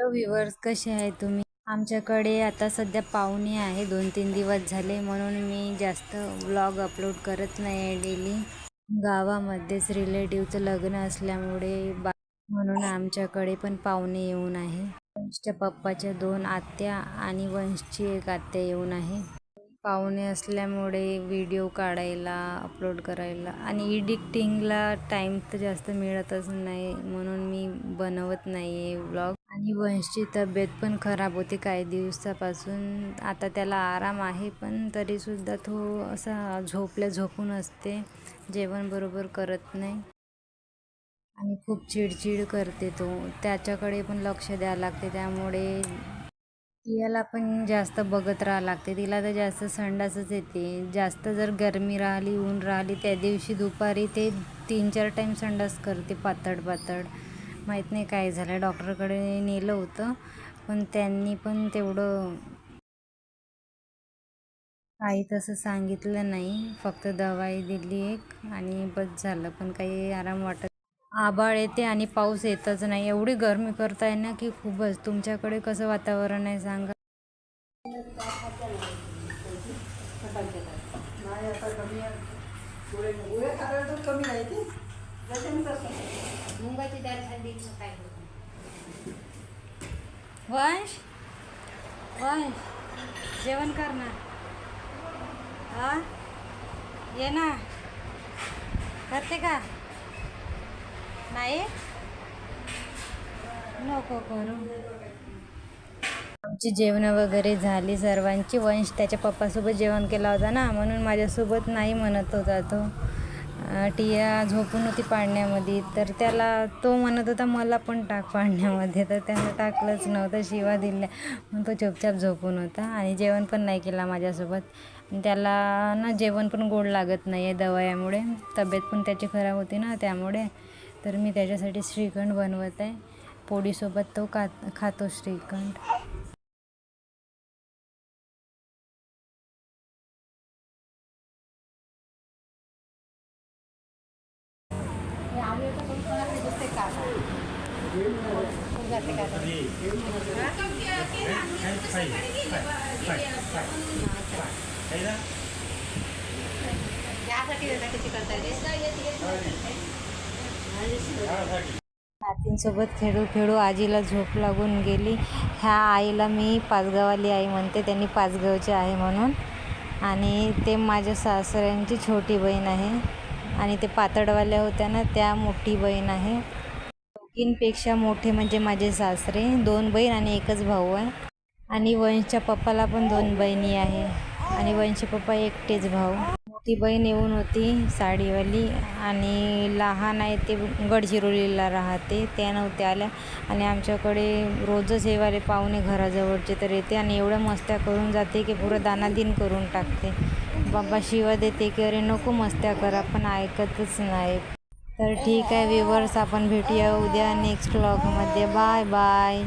Hello viewers, कसे आहे तुम्ही? आमच्याकडे आता सध्या पाहुणे आहे, 2-3 दिवस झाले, म्हणून मी जास्त व्लॉग अपलोड करत नाही आहे डेली. गावामध्येच रिलेटिव्हचं लग्न असल्यामुळे म्हणून आमच्याकडे पण पाहुणे येऊन आहे. वंशच्या पप्पाच्या 2 आत्या आणि वंशची 1 आत्या येऊन आहे. पाहुणे असल्यामुळे व्हिडिओ काढायला, अपलोड करायला आणि एडिटिंगला टाईम तर जास्त मिळतच नाही, म्हणून मी बनवत नाही आहे व्लॉग. आणि वंशची तब्येत पण खराब होती काही दिवसापासून. आता त्याला आराम आहे, पण तरीसुद्धा तो असा झोपून असते, जेवण बरोबर करत नाही आणि खूप चिडचिड करते तो. त्याच्याकडे पण लक्ष द्यावं लागते, त्यामुळे तिला पण जास्त बघत राहावं लागते. तिला तर जास्त संडासच येते. जास्त जर गरमी राहिली, ऊन राहिली, त्या दिवशी दुपारी ते 3-4 टाईम संडास करते, पातळ. माहीत नाही काय झालं. डॉक्टरकडे नेलं होतं, पण त्यांनी पण तेवढं काही तसं सांगितलं नाही. फक्त दवाई दिली एक आणि बस झालं, पण काही आराम वाटत. आभाळ येते आणि पाऊस येतच नाही. एवढी गरमी करताय ना की खूपच. तुमच्याकडे कसं वातावरण आहे सांगा? वंश वंश जेवण कर ना. हा, ये ना. करते का? नाही, नको करू. आमची जेवणं वगैरे झाली सर्वांची. वंश त्याच्या पप्पासोबत जेवण केला होता ना, म्हणून माझ्यासोबत नाही म्हणत होता तो. टिया झोपून होती पाळण्यामध्ये, तर त्याला तो म्हणत होता मला पण टाक पाळण्यामध्ये, तर त्यानं टाकलंच नव्हतं, शिवा दिल्या, म्हणून तो चुपचाप झोपून होता आणि जेवण पण नाही केला माझ्यासोबत. त्याला ना जेवण पण गोड लागत नाही आहे दवायामुळे. तब्येत पण त्याची खराब होती ना, त्यामुळे. तर मी त्याच्यासाठी श्रीखंड बनवत आहे. पोळीसोबत तो खातो श्रीखंड. नातींसोबत खेळू खेळू आजीला झोप लागून गेली. ह्या आईला मी पाचगाववाली आई म्हणते, त्यांनी पाचगावची आहे म्हणून. आणि ते माझ्या सासऱ्यांची छोटी बहीण आहे आणि ते पातळवाल्या होत्या ना, त्या मोठी बहीण आहे. दोघींपेक्षा मोठे म्हणजे माझे सासरे. 2 बहीण आणि 1च भाऊ आहे. आणि वंशच्या पप्पाला पण 2 बहिणी आहे आणि वंशचे पप्पा एकटेच भाऊ. मोठी बहीण येऊन होती साडीवाली आणि लहान आहे ते गडचिरोलीला राहते, त्या नव्हत्या आल्या. आणि आमच्याकडे रोजच येवारे पाहुणे घराजवळचे तर येते आणि एवढ्या मस्त्या करून जाते की पुरं दानादिन करून टाकते. बाबा शिवा देते की अरे नको मस्त्या करा, पण ऐकतच नाही. तर ठीक आहे व्ह्यूअर्स, आपण भेटूया उद्या नेक्स्ट व्लॉगमध्ये. Bye bye.